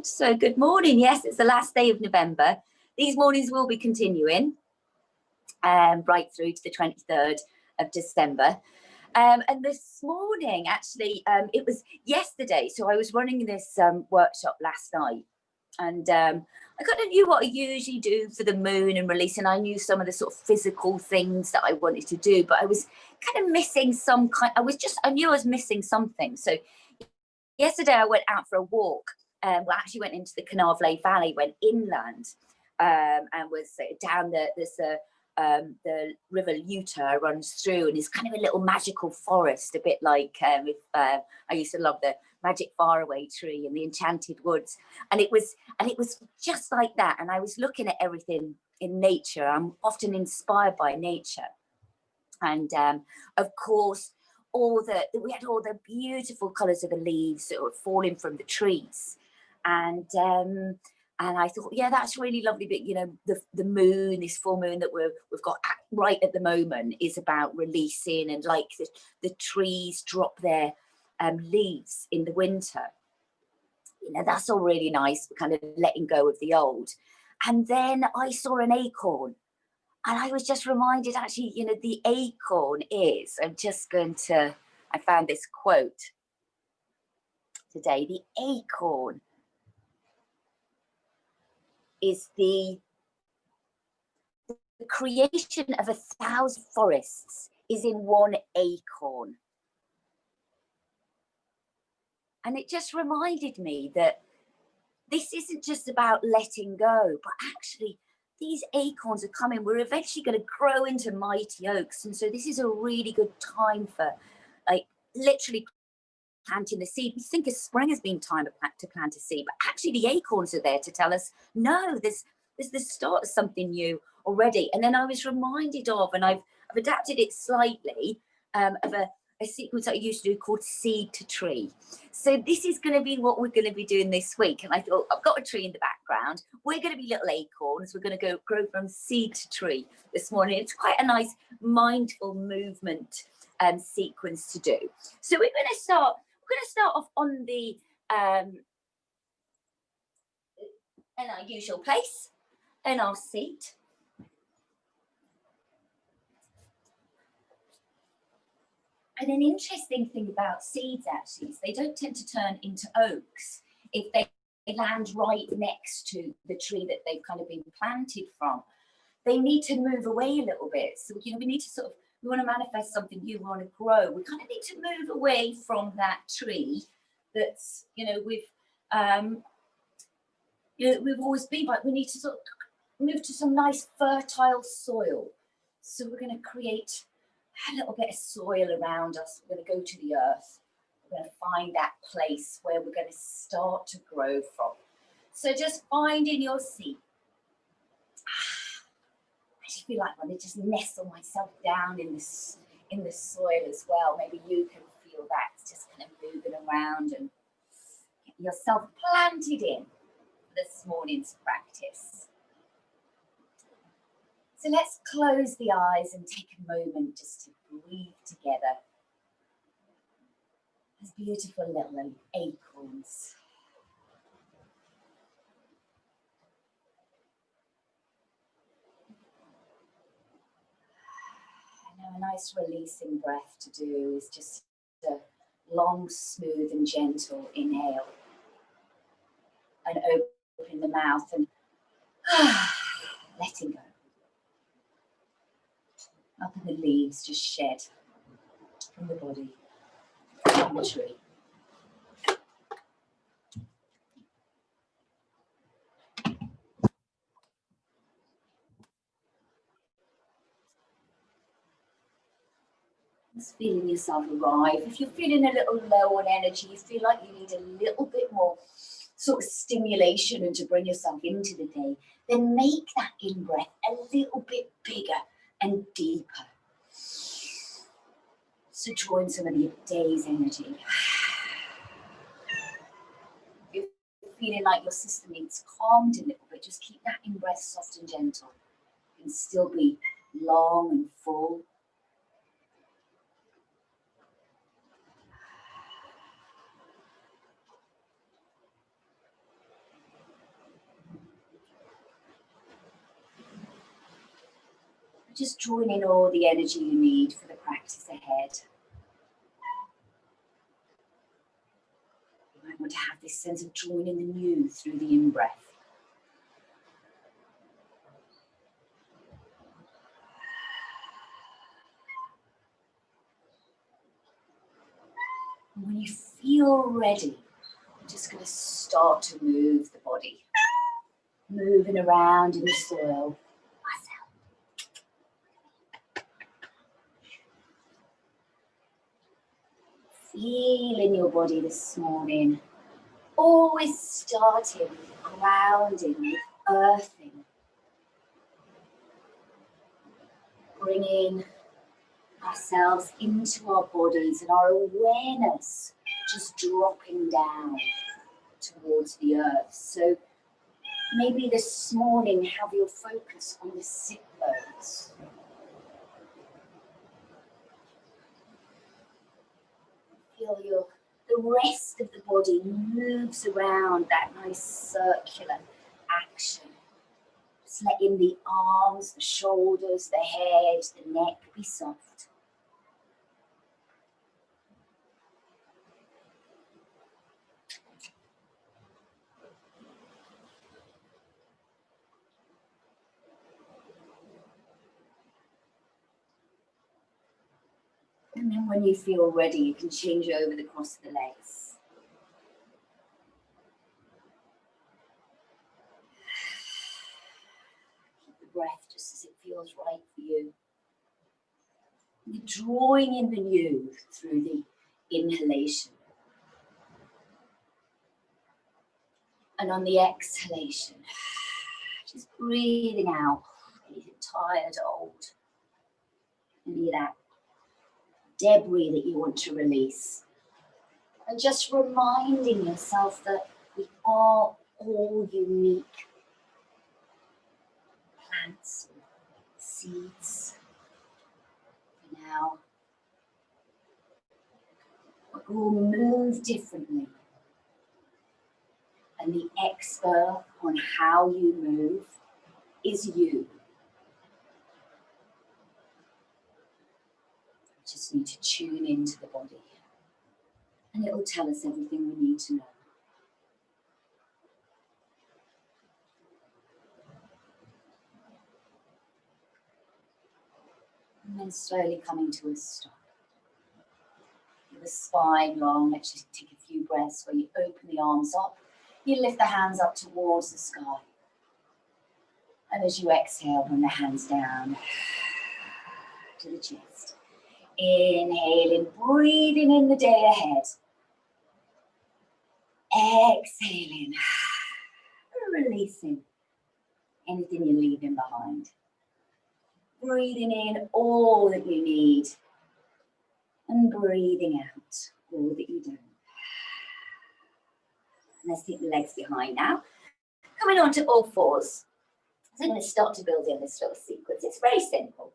So good morning. Yes, it's the last day of November. These mornings will be continuing right through to the 23rd of December. And this morning, actually, it was yesterday. So I was running this workshop last night, and I kind of knew what I usually do for the moon and release, and I knew some of the sort of physical things that I wanted to do, but I was kind of missing some kind. I knew I was missing something. So yesterday I went out for a walk. I actually went into the Carnarvon Valley, went inland, and was down the River Utah runs through, and it's kind of a little magical forest, a bit like I used to love the Magic Faraway Tree and the Enchanted Woods, and it was just like that. And I was looking at everything in nature. I'm often inspired by nature, and of course, we had all the beautiful colours of the leaves that were falling from the trees. And I thought, yeah, that's really lovely. But, you know, the moon, this full moon that we've got right at the moment is about releasing, and like the trees drop their leaves in the winter. You know, that's all really nice, kind of letting go of the old. And then I saw an acorn, and I was just reminded, actually, you know, the acorn is, I found this quote today, the acorn is the creation of 1,000 forests is in one acorn. And it just reminded me that this isn't just about letting go, but actually these acorns are coming. We're eventually going to grow into mighty oaks. And so this is a really good time for, like, literally planting the seed. We think of spring as being time to plant a seed, but actually the acorns are there to tell us, no, there's the start of something new already. And then I was reminded of, and I've adapted it slightly, of a sequence I used to do called Seed to Tree. So this is going to be what we're going to be doing this week. And I thought, I've got a tree in the background. We're going to be little acorns. We're going to grow from seed to tree this morning. It's quite a nice mindful movement sequence to do. So we're going to start off on the in our usual place, in our seat. And an interesting thing about seeds, actually, is they don't tend to turn into oaks if they land right next to the tree that they've kind of been planted from. They need to move away a little bit. So, you know, we want to manifest something new, we want to grow. We kind of need to move away from that tree that's, you know, we've always been, but we need to sort of move to some nice fertile soil. So we're going to create a little bit of soil around us. We're going to go to the earth. We're going to find that place where we're going to start to grow from. So just finding your seat. I just feel like I want to just nestle myself down in the soil as well. Maybe you can feel that. It's just kind of moving around and get yourself planted in for this morning's practice. So let's close the eyes and take a moment just to breathe together as beautiful little acorns. Now a nice releasing breath to do is just a long, smooth and gentle inhale. And open the mouth and letting go. Up in the leaves just shed from the body, from the tree. Just feeling yourself arrive. If you're feeling a little low on energy, you feel like you need a little bit more sort of stimulation and to bring yourself into the day, then make that in-breath a little bit bigger and deeper. So draw in some of the day's energy. If you're feeling like your system needs calmed a little bit, just keep that in-breath soft and gentle. It can still be long and full. Just drawing in all the energy you need for the practice ahead. You might want to have this sense of drawing in the new through the in-breath. And when you feel ready, you're just going to start to move the body. Moving around in the soil. Feeling your body this morning. Always starting with grounding, with earthing. Bringing ourselves into our bodies and our awareness just dropping down towards the earth. So maybe this morning have your focus on the sit bones. Feel the rest of the body moves around that nice circular action. Just letting the arms, the shoulders, the head, the neck be soft. And then when you feel ready, you can change over the cross of the legs. Keep the breath just as it feels right for you. You're drawing in the new through the inhalation. And on the exhalation, just breathing out, anything tired, old, any of that debris that you want to release. And just reminding yourself that we are all unique plants, seeds. For now, we all move differently. And the expert on how you move is you. Just need to tune into the body, and it will tell us everything we need to know. And then slowly coming to a stop. With the spine long, let's just take a few breaths where you open the arms up, you lift the hands up towards the sky. And as you exhale, bring the hands down to the chest. Inhaling, breathing in the day ahead. Exhaling, releasing anything you're leaving behind. Breathing in all that you need and breathing out all that you don't. And let's take the legs behind now. Coming on to all fours. So I'm going to start to build in this little sequence. It's very simple.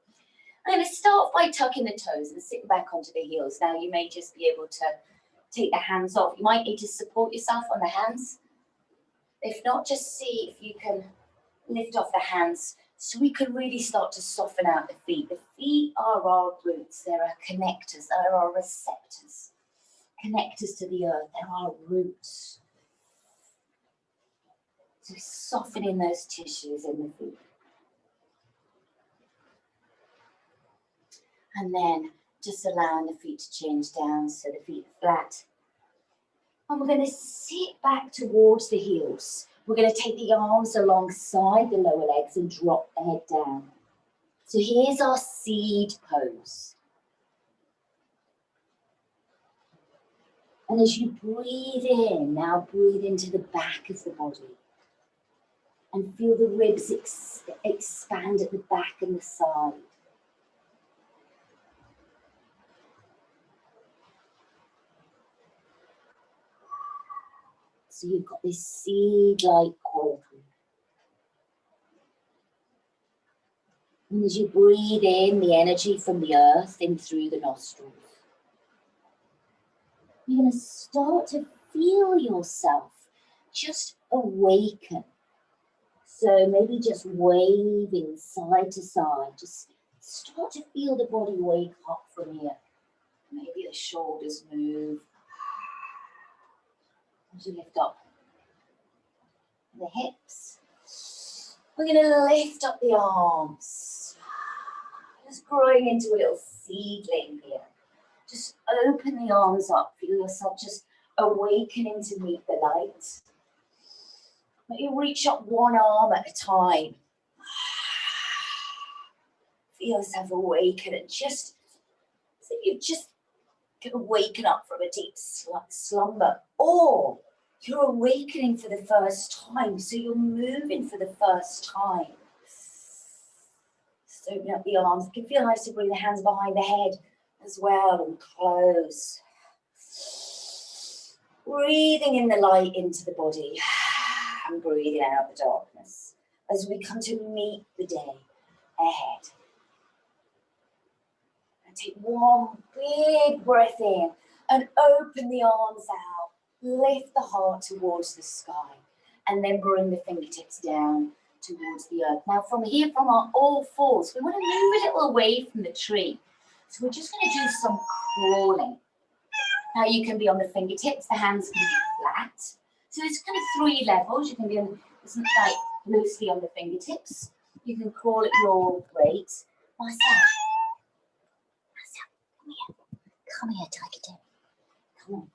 I'm going to start by tucking the toes and sitting back onto the heels. Now you may just be able to take the hands off. You might need to support yourself on the hands. If not, just see if you can lift off the hands so we can really start to soften out the feet. The feet are our roots. They're our connectors. They're our receptors. Connectors to the earth. They're our roots. So softening those tissues in the feet. And then just allowing the feet to change down so the feet are flat. And we're going to sit back towards the heels. We're going to take the arms alongside the lower legs and drop the head down. So here's our seed pose. And as you breathe in, now breathe into the back of the body. And feel the ribs expand at the back and the side. So you've got this seed-like quadrant. And as you breathe in the energy from the earth in through the nostrils, you're going to start to feel yourself just awaken. So maybe just waving side to side, just Start to feel the body wake up from here. Maybe the shoulders move. As you lift up the hips. We're going to lift up the arms. Just growing into a little seedling here. Just open the arms up. Feel yourself just awakening to meet the light. Let you reach up one arm at a time. Feel yourself awaken and just so you've just waken up from a deep slumber, or you're awakening for the first time, so you're moving for the first time. Just open up the arms. It can feel nice to bring the hands behind the head as well and close. Breathing in the light into the body and breathing out the darkness as we come to meet the day ahead. And take one big breath in and open the arms out. Lift the heart towards the sky and then bring the fingertips down towards the earth. Now from here, from our all fours, we want to move a little away from the tree. So we're just going to do some crawling. Now you can be on the fingertips, the hands can be flat. So it's kind of 3 levels. You can be on, like loosely on the fingertips. You can crawl at your rate. Marcel, come here. Come here, Tiger Tim. Come on.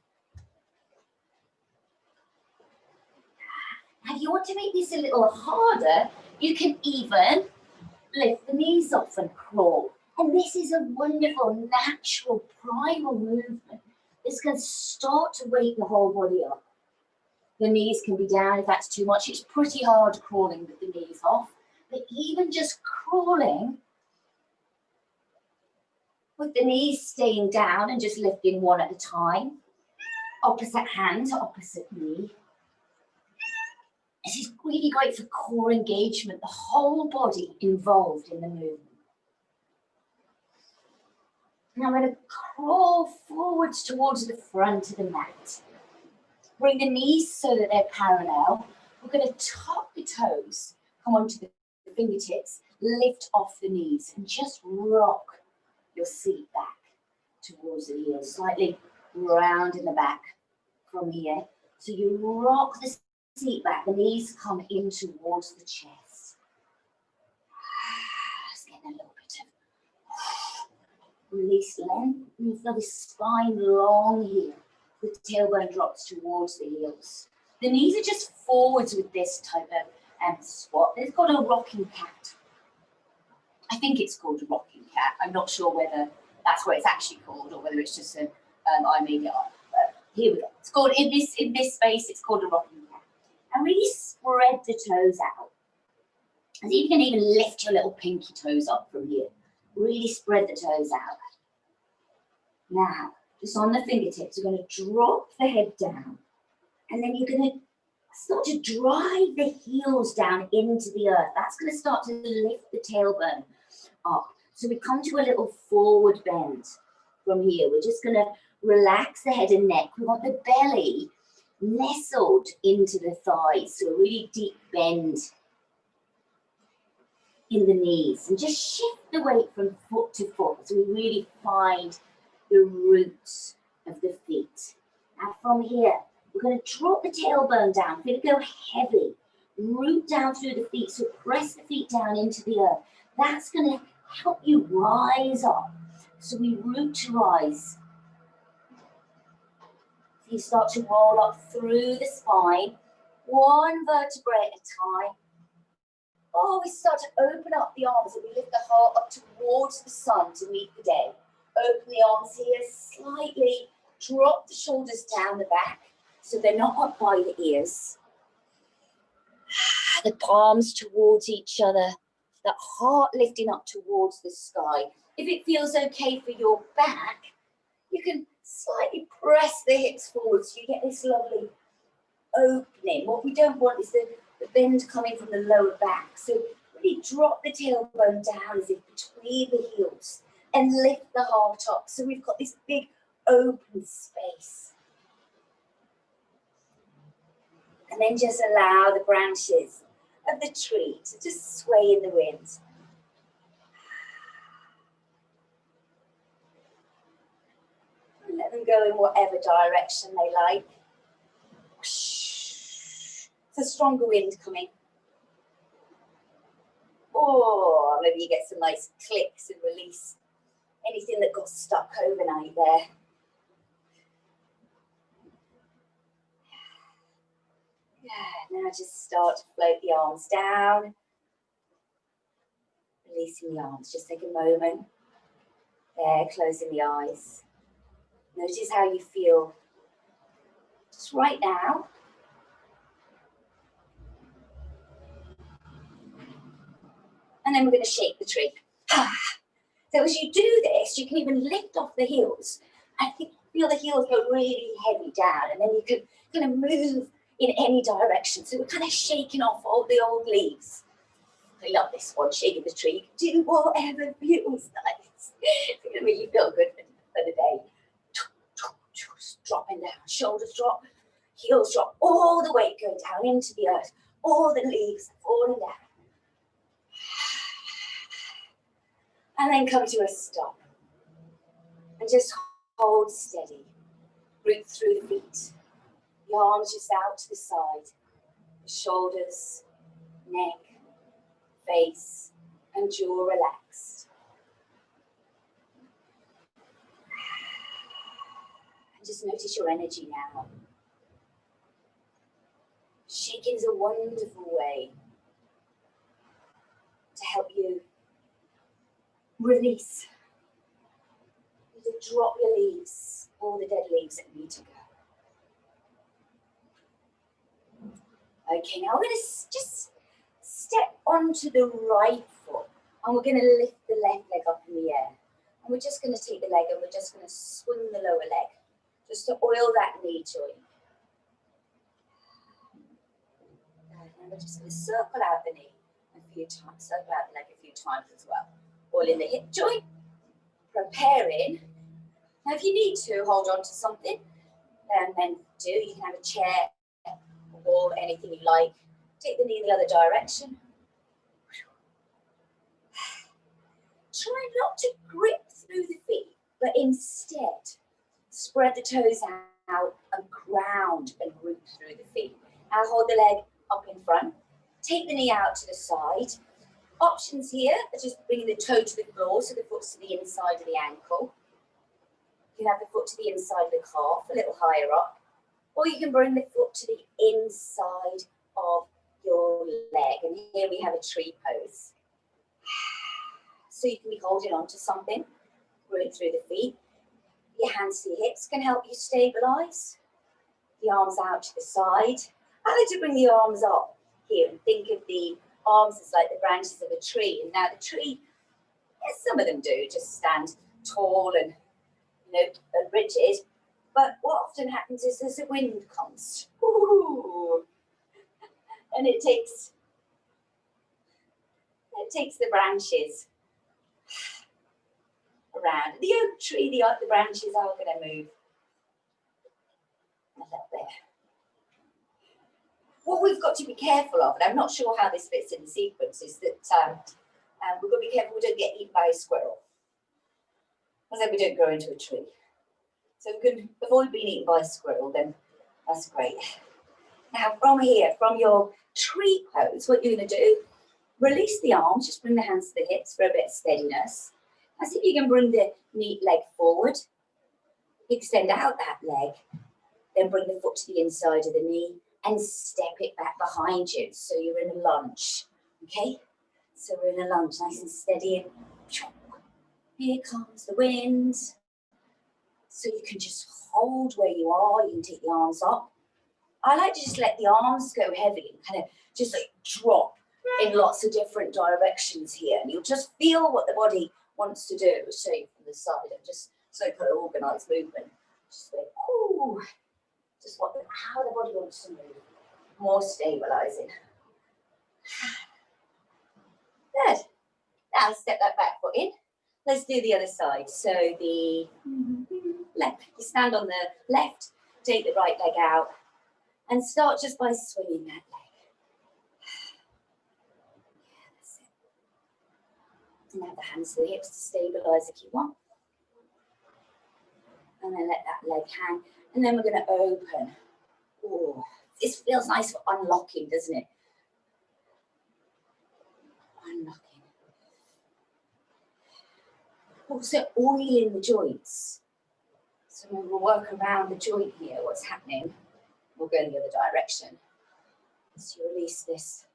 Now if you want to make this a little harder, you can even lift the knees off and crawl. And this is a wonderful, natural, primal movement. It's going to start to wake the whole body up. The knees can be down if that's too much. It's pretty hard crawling with the knees off. But even just crawling with the knees staying down and just lifting one at a time. Opposite hand to opposite knee. This is really great for core engagement. The whole body involved in the movement. Now I'm going to crawl forwards towards the front of the mat. Bring the knees so that they're parallel. We're going to tuck the toes, come onto the fingertips, lift off the knees and just rock your seat back towards the heels, slightly round in the back from here. So you rock the seat back, the knees come in towards the chest. Just getting a little bit of release length. You feel the spine long here. The tailbone drops towards the heels. The knees are just forwards with this type of squat. It's called a rocking cat. I think it's called a rocking cat. I'm not sure whether that's what it's actually called or whether it's just I made it up. But here we go. It's called in this space. It's called a rocking cat. And really spread the toes out. And you can even lift your little pinky toes up from here. Really spread the toes out. Now, just on the fingertips, you're going to drop the head down. And then you're going to start to drive the heels down into the earth. That's going to start to lift the tailbone up. So we come to a little forward bend from here. We're just going to relax the head and neck. We want the belly nestled into the thighs. So a really deep bend in the knees. And just shift the weight from foot to foot so we really find the roots of the feet. Now from here, we're going to drop the tailbone down. We're going to go heavy. Root down through the feet. So press the feet down into the earth. That's going to help you rise up. So we root to rise. So you start to roll up through the spine. One vertebrae at a time. Oh, we start to open up the arms and we lift the heart up towards the sun to meet the day. Open the arms here slightly. Drop the shoulders down the back so they're not up by the ears. The palms towards each other. That heart lifting up towards the sky. If it feels okay for your back, you can slightly press the hips forward so you get this lovely opening. What we don't want is the bend coming from the lower back. So really drop the tailbone down as if between the heels and lift the heart up. So we've got this big open space. And then just allow the branches of the tree to just sway in the wind. can go in whatever direction they like. It's a stronger wind coming. Or maybe you get some nice clicks and release anything that got stuck overnight there. Yeah, now just start to float the arms down. Releasing the arms, just take a moment. There, closing the eyes. Notice how you feel just right now. And then we're going to shake the tree. So as you do this, you can even lift off the heels. I think feel the heels go really heavy down, and then you can kind of move in any direction. So we're kind of shaking off all the old leaves. I love this one, shaking the tree. Do whatever feels nice. It's going to make you feel good for the day. Just dropping down, shoulders drop, heels drop, all the weight going down into the earth. All the leaves falling down. And then come to a stop. And just hold steady. Root through the feet. The arms just out to the side. The shoulders, neck, face, and jaw relaxed. And just notice your energy now. Shaking is a wonderful way to help you release. You drop your leaves, all the dead leaves that need to go. Okay, now we're going to just step onto the right foot, and we're going to lift the left leg up in the air. And we're just going to take the leg and we're just going to swing the lower leg, just to oil that knee joint. And we're just going to circle out the knee a few times, circle out the leg a few times as well. Oiling the hip joint, preparing. Now if you need to hold on to something, then do. You can have a chair or anything you like. Take the knee the other direction. Try not to grip through the feet, but instead spread the toes out and ground and root through the feet. Now hold the leg up in front. Take the knee out to the side. Options here are just bringing the toe to the floor so the foot's to the inside of the ankle. You can have the foot to the inside of the calf, a little higher up. Or you can bring the foot to the inside of your leg. And here we have a tree pose. So you can be holding on to something, rolling through the feet. Your hands to your hips can help you stabilize. The arms out to the side. I like to bring the arms up here and think of the arms as like the branches of a tree. And now the tree, yes, some of them do just stand tall and, and rigid. But what often happens is as the wind comes, and it takes the branches around. The oak tree, the branches are going to move a little bit. What we've got to be careful of, and I'm not sure how this fits in the sequence, is that we've got to be careful we don't get eaten by a squirrel. As if we don't grow into a tree. So if we can avoid being eaten by a squirrel, then that's great. Now from here, from your tree pose, what you're going to do, release the arms, just bring the hands to the hips for a bit of steadiness. Now see if you can bring the leg forward, extend out that leg, then bring the foot to the inside of the knee and step it back behind you. So you're in a lunge, okay? So we're in a lunge, nice and steady. And here comes the wind. So you can just hold where you are. You can take the arms up. I like to just let the arms go heavy and kind of just like drop in lots of different directions here. And you'll just feel what the body wants to do. I'll show you from the side. I'm just so kind of organized movement. Just like, ooh, just how the body wants to move. More stabilizing. Good. Now step that back foot in. Let's do the other side. So the left, you stand on the left, take the right leg out, and start just by swinging that leg. That's it. And have the hands to the hips to stabilize if you want. and then let that leg hang. And then we're going to open. Oh, this feels nice for unlocking, doesn't it? Unlocking. Also oiling the joints. So we'll work around the joint here, what's happening. We'll go in the other direction. So you release this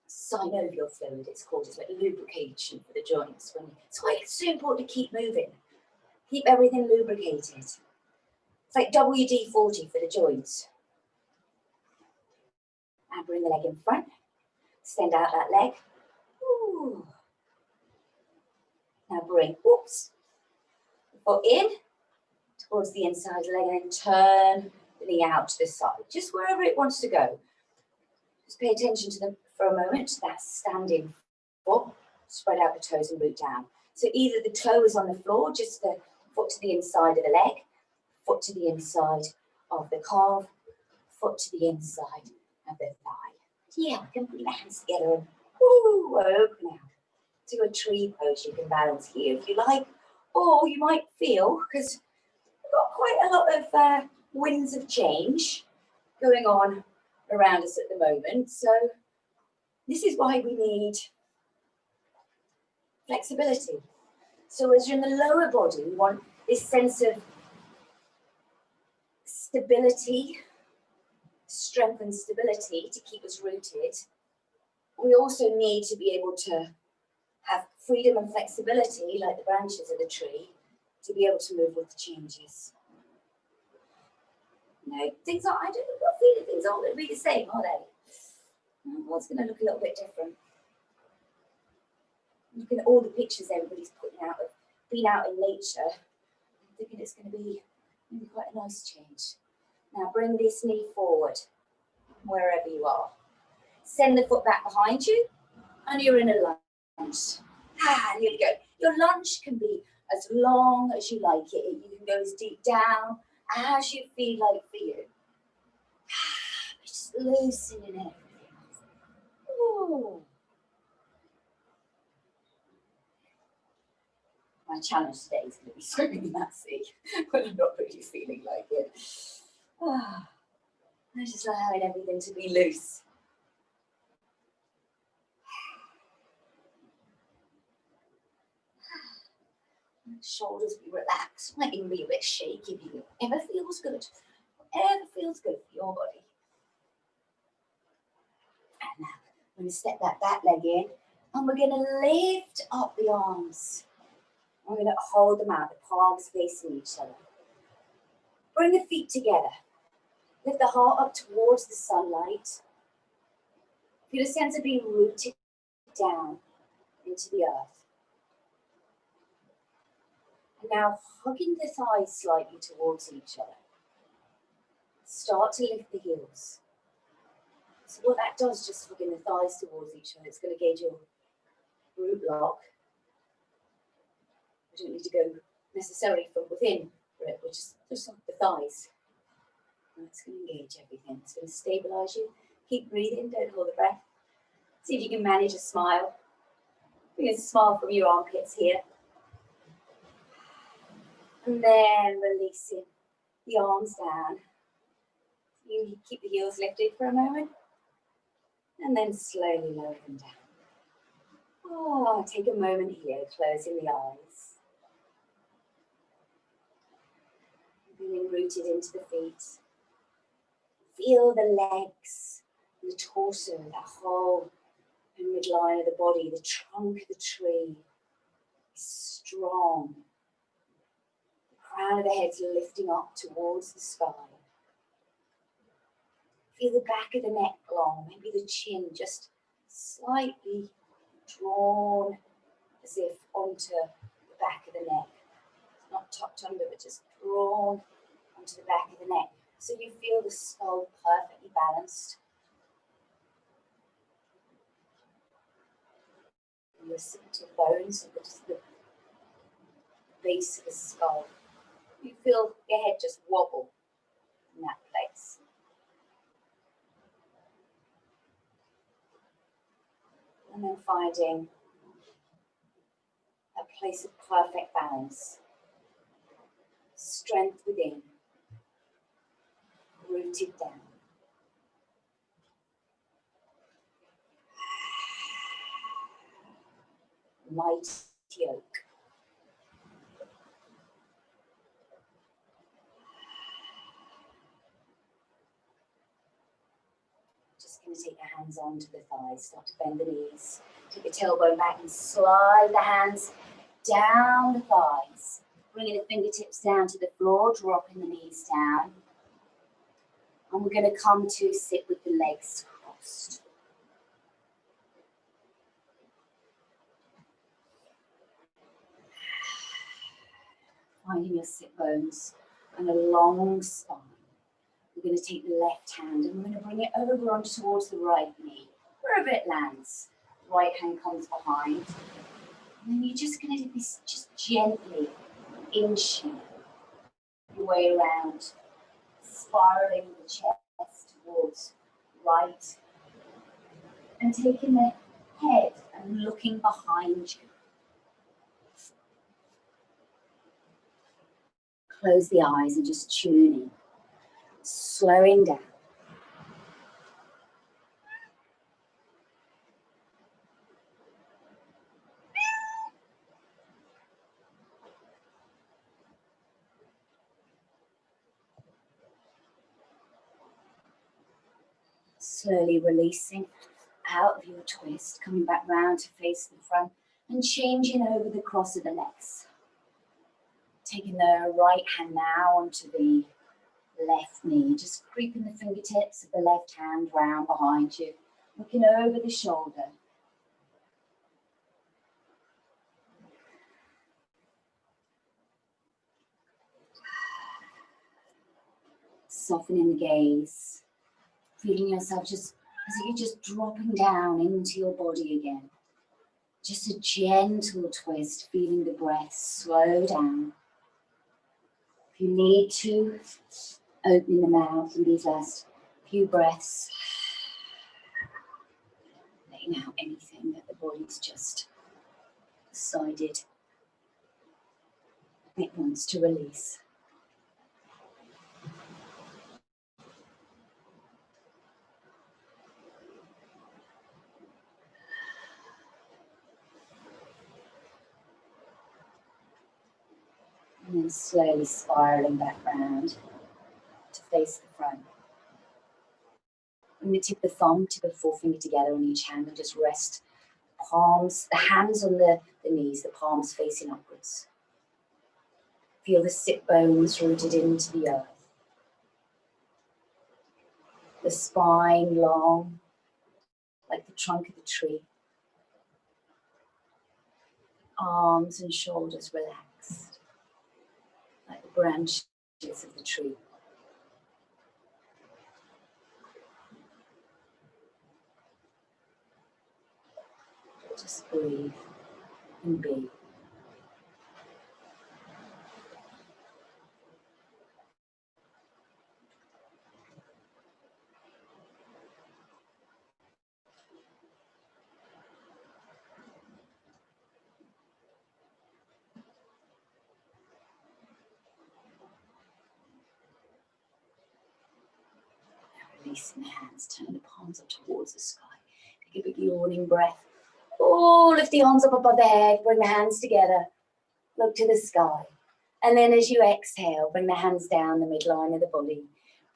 synovial fluid, it's called. It's like lubrication for the joints. It's why it's so important to keep moving. Keep everything lubricated. It's like WD-40 for the joints. And bring the leg in front. Extend out that leg. Ooh. Now bring, oops, the foot in towards the inside leg and then turn the knee out to the side, just wherever it wants to go. Just pay attention to them for a moment, to that standing foot. Spread out the toes and root down. So either the toe is on the floor, just the foot to the inside of the leg, foot to the inside of the calf, foot to the inside of the thigh. Yeah, we can bring the hands together and woo, open out. Do a tree pose. You can balance here if you like, or you might feel, because we've got quite a lot of winds of change going on around us at the moment. So this is why we need flexibility. So as you're in the lower body, we want this sense of stability, strength and stability to keep us rooted. We also need to be able to have freedom and flexibility, like the branches of the tree, to be able to move with the changes. You know, things aren't, I don't know, what feeling things aren't going to be the same, are they? What's going to look a little bit different? Looking at all the pictures everybody's putting out of being out in nature, I'm thinking it's going to be maybe quite a nice change. Now bring this knee forward, wherever you are. Send the foot back behind you, and you're in a lunge. And here we go. Your lunge can be as long as you like it. You can go as deep down as you feel like for you. Just loosening everything. Ooh. My challenge today is going to be swimming in that sea, but I'm not really feeling like it. I'm just allowing everything to be loose. Shoulders be relaxed, might even be a bit shaky if you ever feels good. Whatever feels good for your body. And now we're going to step that back leg in, and we're going to lift up the arms. We're going to hold them out, the palms facing each other. Bring the feet together. Lift the heart up towards the sunlight. Feel a sense of being rooted down into the earth. And now hugging the thighs slightly towards each other. Start to lift the heels. So what that does, just hugging the thighs towards each other, it's going to gauge your root lock. We don't need to go necessarily from within for it, we're just hug the thighs. And it's going to engage everything. It's going to stabilize you. Keep breathing, don't hold the breath. See if you can manage a smile. Bring a smile from your armpits here. And then releasing the arms down. You keep the heels lifted for a moment. And then slowly lower them down. Oh, take a moment here, closing the eyes. Feeling rooted into the feet. Feel the legs, the torso, that whole midline of the body, the trunk of the tree is strong. The crown of the head's lifting up towards the sky. Feel the back of the neck long, maybe the chin just slightly drawn as if onto the back of the neck. It's not tucked under, but just drawn onto the back of the neck. So you feel the skull perfectly balanced. Your occipital bones, just the base of the skull. You feel your head just wobble in that place. And then finding a place of perfect balance. strength within, rooted down. Mighty oak. Just going to take your hands onto the thighs, start to bend the knees. Take your tailbone back and slide the hands down the thighs. Bringing the fingertips down to the floor, dropping the knees down. And we're going to come to sit with the legs crossed. Finding your sit bones and a long spine. We're going to take the left hand and we're going to bring it over on towards the right knee, wherever it lands. Right hand comes behind. And then you're just going to do this just gently inching your way around, spiraling the chest towards right, and taking the head and looking behind you. Close the eyes and just tune in, slowing down. Slowly releasing out of your twist, coming back round to face the front and changing over the cross of the legs. Taking the right hand now onto the left knee, just creeping the fingertips of the left hand round behind you, looking over the shoulder. Softening the gaze, feeling yourself just as if you're just dropping down into your body again. Just a gentle twist, feeling the breath slow down. If you need to, opening the mouth in these last few breaths, letting out anything that the body's just decided it wants to release. And then slowly spiraling back round to face the front. Bring the tip of the thumb, tip of the forefinger together on each hand and just rest palms, the hands on the knees, the palms facing upwards. Feel the sit bones rooted into the earth. The spine long, like the trunk of the tree. Arms and shoulders relaxed, like the branches of the tree. Just breathe and be. Releasing the hands, turn the palms up towards the sky. Take a big yawning breath. Oh, lift the arms up above the head, bring the hands together, look to the sky. And then as you exhale, bring the hands down the midline of the body.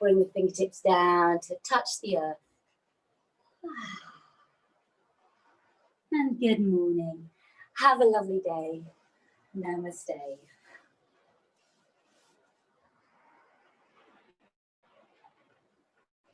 Bring the fingertips down to touch the earth. And good morning. Have a lovely day. Namaste.